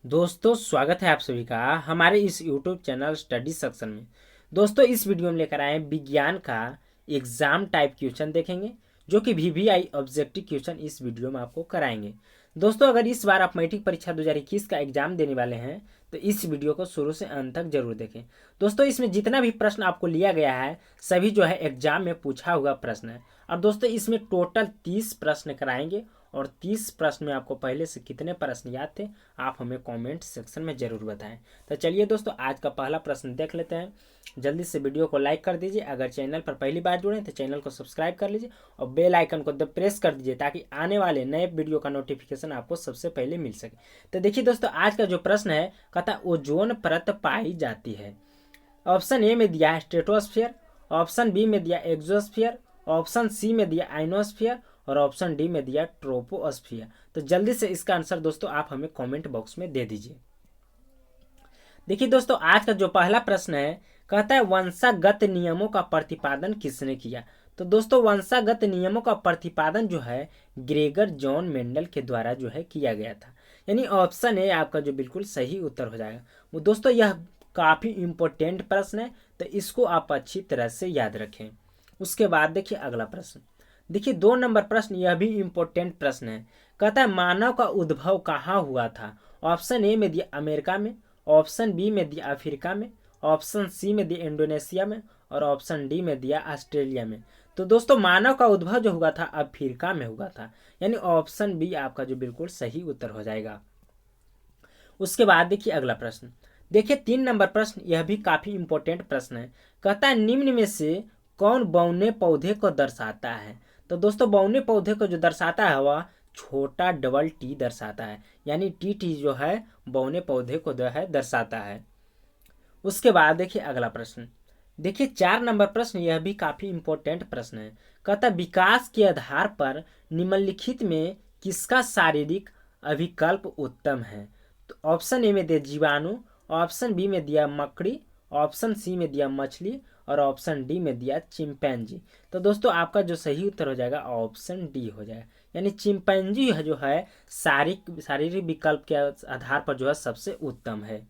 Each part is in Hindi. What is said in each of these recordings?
दोस्तों स्वागत है आप सभी का हमारे इस YouTube चैनल स्टडी सेक्शन में। दोस्तों इस वीडियो में लेकर आए हैं विज्ञान का एग्जाम टाइप क्वेश्चन देखेंगे जो कि VVI ऑब्जेक्टिव क्वेश्चन इस वीडियो में आपको कराएंगे। दोस्तों अगर इस बार आप मैट्रिक परीक्षा 2021 का एग्जाम देने वाले हैं तो इस वीडियो को शुरू से अंत तक जरूर देखें। दोस्तों इसमें जितना भी प्रश्न आपको लिया गया है सभी जो है एग्जाम में पूछा हुआ प्रश्न है। और दोस्तों इसमें टोटल 30 प्रश्न कराएंगे और 30 प्रश्न में आपको पहले से कितने प्रश्न याद थे आप हमें कमेंट सेक्शन में जरूर बताएं। तो चलिए दोस्तों आज का पहला प्रश्न देख लेते हैं। जल्दी से वीडियो को लाइक कर दीजिए, अगर चैनल पर पहली बार जुड़े तो चैनल को सब्सक्राइब कर लीजिए और बेल आइकन को प्रेस कर दीजिए ताकि आने वाले नए वीडियो का नोटिफिकेशन आपको सबसे पहले मिल सके। तो देखिए दोस्तों आज का जो प्रश्न है कहता ओजोन परत पाई जाती है। ऑप्शन ए में दिया है स्ट्रेटोस्फीयर, ऑप्शन बी में दिया एक्सोस्फीयर, ऑप्शन सी में दिया आइनोस्फीयर और ऑप्शन डी में दिया ट्रोपोस्फीयर। तो जल्दी से इसका आंसर दोस्तों आप हमें कमेंट बॉक्स में दे दीजिए। देखिए दोस्तों आज का जो पहला प्रश्न है कहता है वंशागत नियमों का प्रतिपादन किसने किया। तो दोस्तों वंशागत नियमों का प्रतिपादन जो है ग्रेगर जॉन मेंडल के द्वारा जो है किया गया था। यानी ऑप्शन ए आपका जो बिल्कुल सही उत्तर हो जाएगा। वो दोस्तों यह काफी इंपॉर्टेंट प्रश्न है तो इसको आप अच्छी तरह से याद रखें। उसके बाद देखिए अगला प्रश्न। देखिए 2 नंबर प्रश्न यह भी इंपॉर्टेंट प्रश्न है। कहता है मानव का उद्भव कहाँ हुआ था। ऑप्शन ए में दिया अमेरिका में, ऑप्शन बी में दिया अफ्रीका में, ऑप्शन सी में दिया इंडोनेशिया में और ऑप्शन डी में दिया ऑस्ट्रेलिया में। तो दोस्तों मानव का उद्भव जो हुआ था अफ्रीका में हुआ था। यानी ऑप्शन बी आपका जो बिल्कुल सही उत्तर हो जाएगा। उसके बाद देखिए अगला प्रश्न। देखिए 3 नंबर प्रश्न यह भी काफी इंपॉर्टेंट प्रश्न है। कहता है निम्न में से कौन बौने पौधे को दर्शाता है। तो दोस्तों बौने पौधे को जो दर्शाता है वह छोटा डबल टी दर्शाता है। यानी टी जो है बौने पौधे को जो है दर्शाता है। उसके बाद देखिए अगला प्रश्न। देखिए 4 नंबर प्रश्न यह भी काफी इंपॉर्टेंट प्रश्न है। कहता विकास के आधार पर निम्नलिखित में किसका शारीरिक अभिकल्प उत्तम है। तो ऑप्शन ए में दिया जीवाणु, ऑप्शन बी में दिया मकड़ी, ऑप्शन सी में दिया मछली और ऑप्शन डी में दिया चिंपैंजी। तो दोस्तों आपका जो सही उत्तर हो जाएगा ऑप्शन डी हो जाएगा। यानी चिंपैंजी जो है शारीरिक विकल्प के आधार पर जो है सबसे उत्तम है।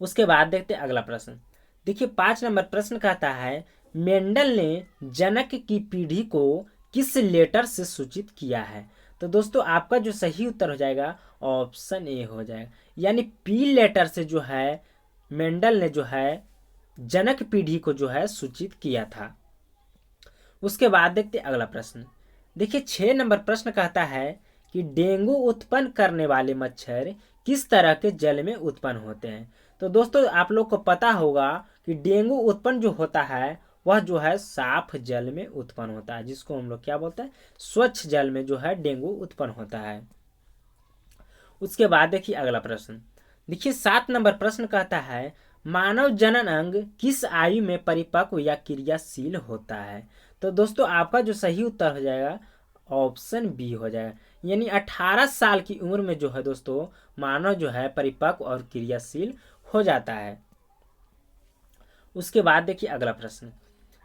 उसके बाद देखते हैं अगला प्रश्न। देखिए 5 नंबर प्रश्न कहता है मेंडल ने जनक की पीढ़ी को किस लेटर से सूचित किया है। तो दोस्तों आपका जो सही उत्तर हो जाएगा ऑप्शन ए हो जाएगा। यानी पी लेटर से जो है मेंडल ने जो है जनक पीढ़ी को जो है सूचित किया था। उसके बाद देखते अगला प्रश्न। देखिए 6 नंबर प्रश्न कहता है कि डेंगू उत्पन्न करने वाले मच्छर किस तरह के जल में उत्पन्न होते हैं। तो दोस्तों आप लोग को पता होगा कि डेंगू उत्पन्न जो होता है वह जो है साफ जल में उत्पन्न होता है, जिसको हम लोग क्या बोलते हैं स्वच्छ जल में जो है डेंगू उत्पन्न होता है। उसके बाद देखिए अगला प्रश्न। देखिए 7 नंबर प्रश्न कहता है मानव जनन अंग किस आयु में परिपक्व या क्रियाशील होता है। तो दोस्तों आपका जो सही उत्तर हो जाएगा ऑप्शन बी हो जाएगा। यानी 18 साल की उम्र में जो है दोस्तों मानव जो है परिपक्व और क्रियाशील हो जाता है। उसके बाद देखिए अगला प्रश्न।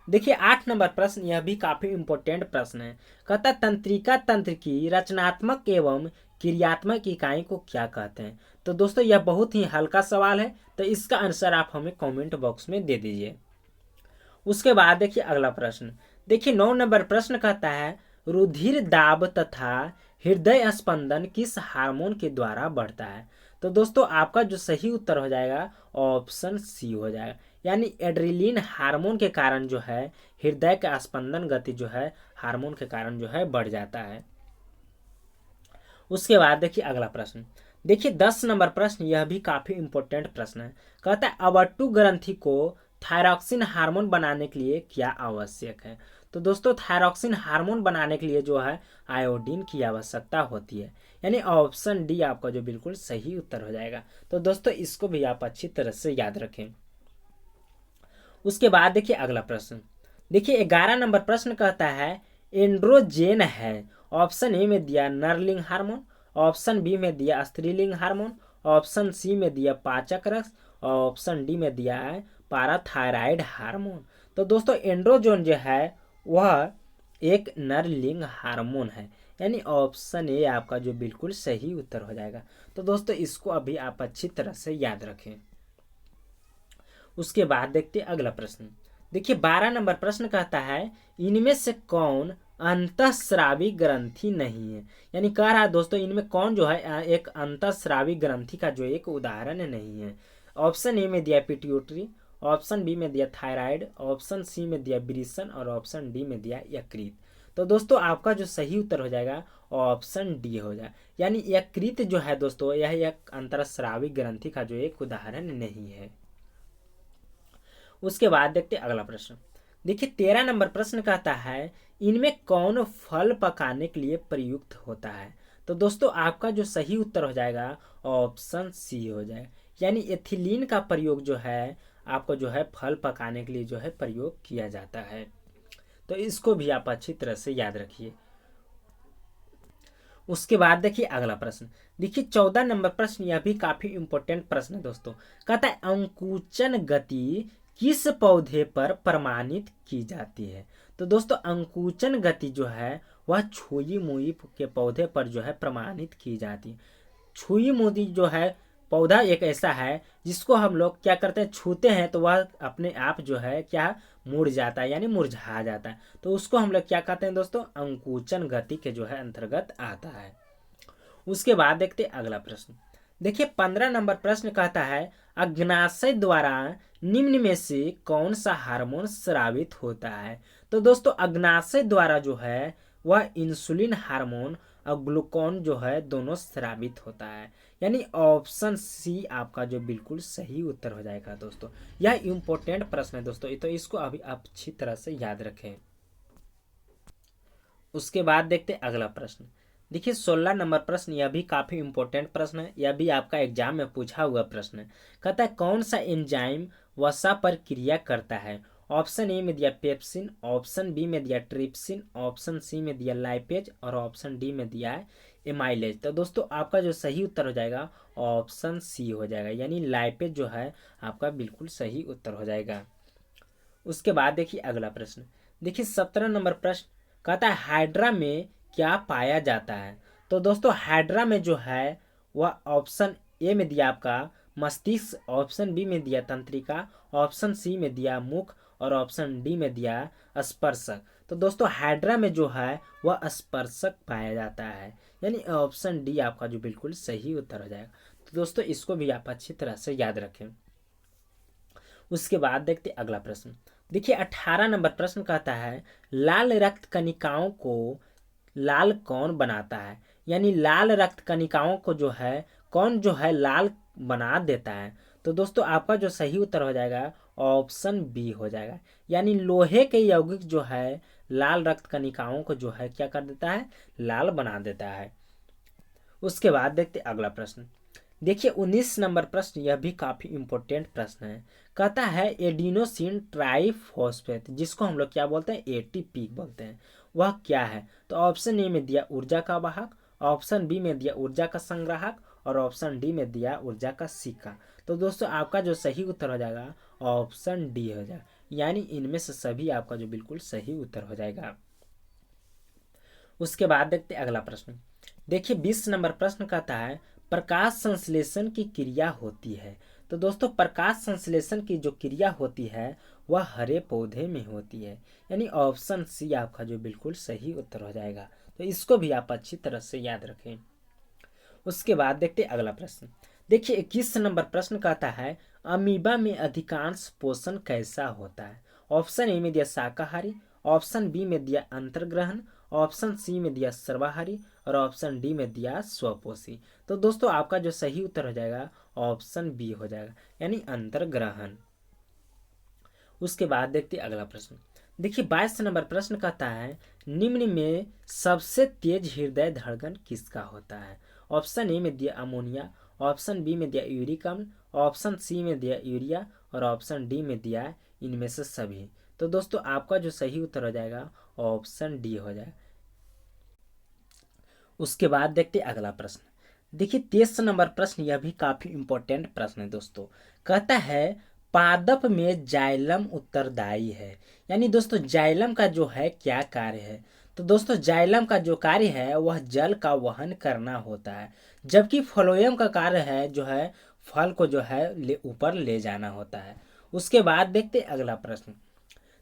देखिए 8 नंबर प्रश्न यह भी काफी इंपॉर्टेंट प्रश्न है। कहता तंत्रिका तंत्र की रचनात्मक एवं क्रियात्मक इकाई को क्या कहते हैं। तो दोस्तों यह बहुत ही हल्का सवाल है तो इसका आंसर आप हमें कमेंट बॉक्स में दे दीजिए। उसके बाद देखिए अगला प्रश्न। देखिए 9 नंबर प्रश्न कहता है रुधिर दाब तथा हृदय स्पंदन किस हार्मोन के द्वारा बढ़ता है। तो दोस्तों आपका जो सही उत्तर हो जाएगा ऑप्शन सी हो जाएगा। यानी एड्रेनलिन हार्मोन के कारण जो है हृदय का स्पंदन गति जो है हार्मोन के कारण जो है बढ़ जाता है। उसके बाद देखिए अगला प्रश्न। देखिए 10 नंबर प्रश्न यह भी काफी इंपॉर्टेंट प्रश्न है। कहता है अवट्टु ग्रंथि को थायरॉक्सिन हार्मोन बनाने के लिए क्या आवश्यक है। तो दोस्तों थायरॉक्सिन हार्मोन बनाने के लिए जो है आयोडीन की आवश्यकता होती है। यानी ऑप्शन डी आपका जो बिल्कुल सही उत्तर हो जाएगा। तो दोस्तों इसको भी आप अच्छी तरह से याद रखें। उसके बाद देखिए अगला प्रश्न। देखिए 11 नंबर प्रश्न कहता है एंड्रोजेन है। ऑप्शन ए में दिया नरलिंग हार्मोन, ऑप्शन बी में दिया स्त्रीलिंग हार्मोन, ऑप्शन सी में दिया पाचक रस और ऑप्शन डी में दिया है पाराथायराइड हार्मोन। तो दोस्तों एंड्रोजोन जो है वह एक नरलिंग हार्मोन है। यानी ऑप्शन ए आपका जो बिल्कुल सही उत्तर हो जाएगा। तो दोस्तों इसको अभी आप अच्छी तरह से याद रखें। उसके बाद देखते हैं अगला प्रश्न। देखिए 12 नंबर प्रश्न कहता है इनमें से कौन अंतःस्रावी ग्रंथि नहीं है। यानी कह रहा है दोस्तों इनमें कौन जो है एक अंतःस्रावी ग्रंथि का जो एक उदाहरण नहीं है। ऑप्शन ए में दिया पिट्यूटरी, ऑप्शन बी में दिया थायराइड, ऑप्शन सी में दिया ब्रिसन और ऑप्शन डी में दिया यकृत। तो दोस्तों आपका जो सही उत्तर हो जाएगा ऑप्शन डी हो जाए, यानी यकृत जो है दोस्तों यह एक अंतःस्रावी ग्रंथि का जो एक उदाहरण नहीं है। उसके बाद देखते अगला प्रश्न। देखिए 13 नंबर प्रश्न कहता है इनमें कौन फल पकाने के लिए प्रयुक्त होता है। तो दोस्तों आपका जो सही उत्तर हो जाएगा ऑप्शन सी हो जाए, यानी एथिलीन का प्रयोग जो है आपको जो है फल पकाने के लिए जो है प्रयोग किया जाता है। तो इसको भी आप अच्छी तरह से याद रखिए। उसके बाद देखिए अगला प्रश्न। देखिए 14 नंबर प्रश्न, यह भी काफी इंपॉर्टेंट प्रश्न है दोस्तों। कहता है अंकुचन गति किस पौधे पर प्रमाणित की जाती है। तो दोस्तों अंकुचन गति जो है वह छुई मुई के पौधे पर जो है प्रमाणित की जाती है। छुई मुई जो है पौधा एक ऐसा है जिसको हम लोग क्या करते हैं, छूते हैं तो वह अपने आप जो है क्या मुड़ जाता है, यानी मुरझा जाता है। तो उसको हम लोग क्या कहते हैं दोस्तों, अंकुचन गति के जो है अंतर्गत आता है। उसके बाद देखते अगला प्रश्न। देखिए 15 नंबर प्रश्न कहता है अग्नाशय द्वारा निम्न में से कौन सा हार्मोन स्रावित होता है। तो दोस्तों अग्नाशय द्वारा जो है वह इंसुलिन हार्मोन और ग्लूकोन जो है दोनों स्रावित होता है, यानी ऑप्शन सी आपका जो बिल्कुल सही उत्तर हो जाएगा। दोस्तों यह इंपॉर्टेंट प्रश्न है दोस्तों, तो इसको अभी आप अच्छी तरह से याद रखें। उसके बाद देखते अगला प्रश्न। देखिए 16 नंबर प्रश्न, यह भी काफी इंपॉर्टेंट प्रश्न है, यह भी आपका एग्जाम में पूछा हुआ प्रश्न है। कहता है कौन सा एंजाइम वसा पर क्रिया करता है। ऑप्शन ए में दिया पेप्सिन, ऑप्शन बी में दिया ट्रिप्सिन, ऑप्शन सी में दिया लाइपेज और ऑप्शन डी में दिया है एमाइलेज। तो दोस्तों आपका जो सही उत्तर हो जाएगा ऑप्शन सी हो जाएगा, यानी लाइपेज जो है आपका बिल्कुल सही उत्तर हो जाएगा। उसके बाद देखिए अगला प्रश्न। देखिए 17 नंबर प्रश्न कहता है हाइड्रा में क्या पाया जाता है। तो दोस्तों हाइड्रा में जो है वह ऑप्शन ए में दिया आपका मस्तिष्क, ऑप्शन बी में दिया तंत्रिका, ऑप्शन सी में दिया मुख और ऑप्शन डी में दिया स्पर्शक। तो दोस्तों हाइड्रा में जो है वह स्पर्शक पाया जाता है, यानी ऑप्शन डी आपका जो बिल्कुल सही उत्तर हो जाएगा। तो दोस्तों इसको भी आप अच्छी तरह से याद रखें। उसके बाद देखते अगला प्रश्न। देखिए 18 नंबर प्रश्न कहता है लाल रक्त कणिकाओं को लाल कौन बनाता है। यानी लाल रक्त कणिकाओं को जो है कौन जो है लाल बना देता है। तो दोस्तों आपका जो सही उत्तर हो जाएगा ऑप्शन बी हो जाएगा, यानी लोहे के यौगिक जो है लाल रक्त कणिकाओं को जो है क्या कर देता है, लाल बना देता है। उसके बाद देखते अगला प्रश्न। देखिए 19 नंबर प्रश्न, यह भी काफी इंपॉर्टेंट प्रश्न है। कहता है एडिनोसिन ट्राइफॉस्फेट, जिसको हम लोग क्या बोलते हैं, एटीपी बोलते हैं, वह क्या है। तो ऑप्शन ए में दिया ऊर्जा का वाहक, ऑप्शन बी में दिया ऊर्जा का संग्राहक और ऑप्शन डी में दिया ऊर्जा का सिक्का। तो दोस्तों आपका जो सही उत्तर हो जाएगा ऑप्शन डी हो जाएगा, यानी इनमें से सभी आपका जो बिल्कुल सही उत्तर हो जाएगा। उसके बाद देखते अगला प्रश्न। देखिए 20 नंबर प्रश्न कहता है प्रकाश संश्लेषण की क्रिया होती है। तो दोस्तों प्रकाश संश्लेषण की जो क्रिया होती है वह हरे पौधे में होती है, यानी ऑप्शन सी आपका जो बिल्कुल सही उत्तर हो जाएगा। तो इसको भी आप अच्छी तरह से याद रखें। उसके बाद देखते अगला प्रश्न। देखिए 21 नंबर प्रश्न कहता है अमीबा में अधिकांश पोषण कैसा होता है। ऑप्शन ए में दिया शाकाहारी, ऑप्शन बी में दिया अंतर्ग्रहण, ऑप्शन सी में दिया सर्वाहारी और ऑप्शन डी में दिया स्वपोषी। तो दोस्तों आपका जो सही उत्तर हो जाएगा ऑप्शन बी हो जाएगा, यानी अंतर्ग्रहण। उसके बाद देखते अगला प्रश्न। देखिए 22 नंबर प्रश्न कहता है निम्न में सबसे तेज हृदय धड़कन किसका होता है। ऑप्शन ए में दिया अमोनिया, ऑप्शन बी में दिया यूरिक अम्ल, ऑप्शन सी में दिया यूरिया और ऑप्शन डी में दिया इनमें से सभी। तो दोस्तों आपका जो सही उत्तर हो जाएगा ऑप्शन डी हो जाएगा। उसके बाद देखते अगला प्रश्न। देखिए 23 नंबर प्रश्न, यह भी काफी इंपॉर्टेंट प्रश्न है दोस्तों। कहता है पादप में जाइलम उत्तरदायी है, यानी दोस्तों जाइलम का जो है क्या कार्य है। तो दोस्तों जाइलम का जो कार्य है वह जल का वहन करना होता है, जबकि फ्लोएम का कार्य है जो है फल को जो है ऊपर ले जाना होता है। उसके बाद देखते अगला प्रश्न।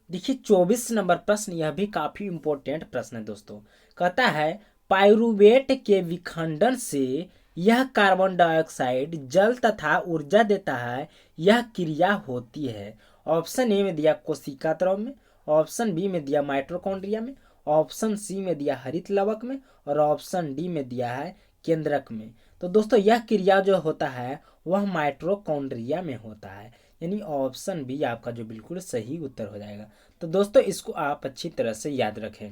देखिए 24 नंबर प्रश्न, यह भी काफी इंपॉर्टेंट प्रश्न है दोस्तों। कहता है पाइरूवेट के विखंडन से यह कार्बन डाइऑक्साइड जल तथा ऊर्जा देता है, यह क्रिया होती है। ऑप्शन ए में दिया कोशिका द्रव में, ऑप्शन बी में दिया माइटोकॉन्ड्रिया में, ऑप्शन सी में दिया हरित लवक में, और ऑप्शन डी में दिया है केंद्रक में। तो दोस्तों यह क्रिया जो होता है वह माइटोकॉन्ड्रिया में होता है, यानी ऑप्शन बी आपका जो बिल्कुल सही उत्तर हो जाएगा। तो दोस्तों इसको आप अच्छी तरह से याद रखें।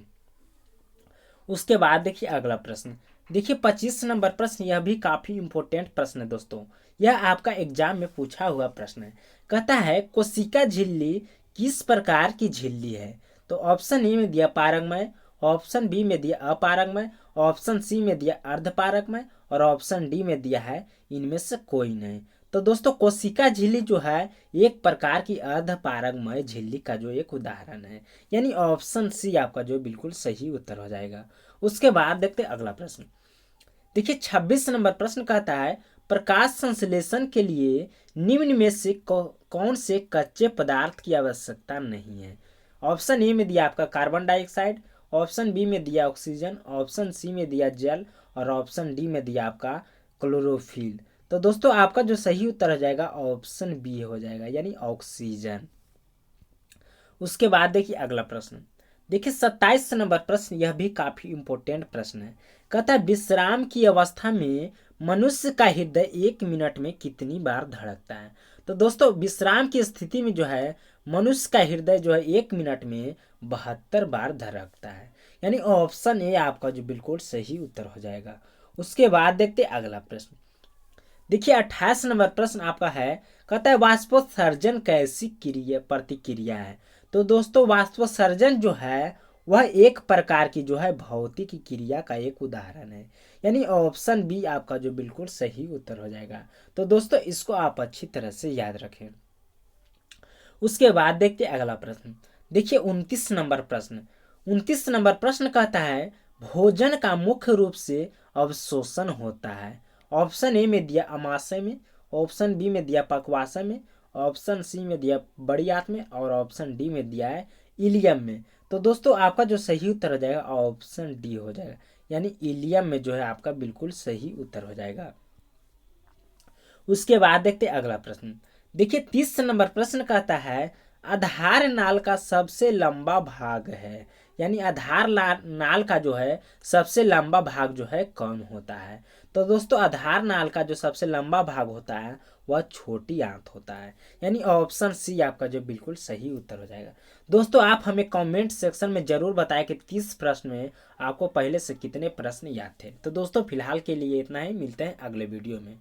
उसके बाद देखिए अगला प्रश्न। देखिए 25 नंबर प्रश्न, यह भी काफी इंपॉर्टेंट प्रश्न है दोस्तों। यह आपका एग्जाम में पूछा हुआ प्रश्न है। कहता है कोशिका झिल्ली किस प्रकार की झिल्ली है। तो ऑप्शन ए में दिया पारगमय, ऑप्शन बी में दिया अपारगमय, ऑप्शन सी में दिया अर्धपारगमय, और ऑप्शन डी में दिया है इनमें से कोई नहीं। तो दोस्तों कोशिका झिल्ली जो है एक प्रकार की अर्धपारगमय झिल्ली का जो एक उदाहरण है, यानी ऑप्शन सी आपका जो बिल्कुल सही उत्तर हो जाएगा। उसके बाद देखते अगला प्रश्न। देखिए 26 नंबर प्रश्न कहता है प्रकाश संश्लेषण के लिए निम्न में से कौन से कच्चे पदार्थ की आवश्यकता नहीं है। ऑप्शन ए में दिया आपका कार्बन डाइऑक्साइड, ऑप्शन बी में दिया ऑक्सीजन, ऑप्शन सी में दिया जल, और ऑप्शन डी में दिया आपका क्लोरोफिल। तो दोस्तों आपका जो सही उत्तर हो जाएगा ऑप्शन बी हो जाएगा, यानी ऑक्सीजन। उसके बाद देखिए अगला प्रश्न। देखिए 27 नंबर प्रश्न, यह भी काफी इंपॉर्टेंट प्रश्न है। कहता है विश्राम की अवस्था में मनुष्य का हृदय 1 मिनट में कितनी बार धड़कता है। तो दोस्तों विश्राम की स्थिति में जो है मनुष्य का हृदय जो है 1 मिनट में 72 बार धड़कता है, यानी ऑप्शन ए आपका जो बिल्कुल सही उत्तर हो जाएगा। उसके बाद देखते अगला प्रश्न। देखिए 28 नंबर प्रश्न आपका है। कहता है वाष्पोत्सर्जन कैसी प्रतिक्रिया है। तो दोस्तों वाष्पोत्सर्जन जो है वह एक प्रकार की जो है भौतिक क्रिया का एक उदाहरण है, यानी ऑप्शन बी आपका जो बिल्कुल सही उत्तर हो जाएगा। तो दोस्तों इसको आप अच्छी तरह से याद रखें। उसके बाद देखते अगला प्रश्न। देखिए 29 नंबर प्रश्न। 29 नंबर प्रश्न कहता है भोजन का मुख्य रूप से अवशोषण होता है। ऑप्शन ए में दिया अमाशय में, ऑप्शन बी में दिया पक्वाशय में, ऑप्शन सी में दिया बड़ी आंत में, और ऑप्शन डी में दिया है इलियम में। तो दोस्तों आपका जो सही उत्तर हो जाएगा ऑप्शन डी हो जाएगा, यानी इलियम में जो है आपका बिल्कुल सही उत्तर हो जाएगा। उसके बाद देखते अगला प्रश्न। देखिए 30 नंबर प्रश्न कहता है आधार नाल का सबसे लंबा भाग है, यानी आधार नाल का जो है सबसे लंबा भाग जो है कौन होता है। तो दोस्तों आधार नाल का जो सबसे लंबा भाग होता है वह छोटी आंत होता है, यानी ऑप्शन सी आपका जो बिल्कुल सही उत्तर हो जाएगा। दोस्तों आप हमें कमेंट सेक्शन में जरूर बताएं कि 30 प्रश्न में आपको पहले से कितने प्रश्न याद थे। तो दोस्तों फिलहाल के लिए इतना ही, मिलते हैं अगले वीडियो में।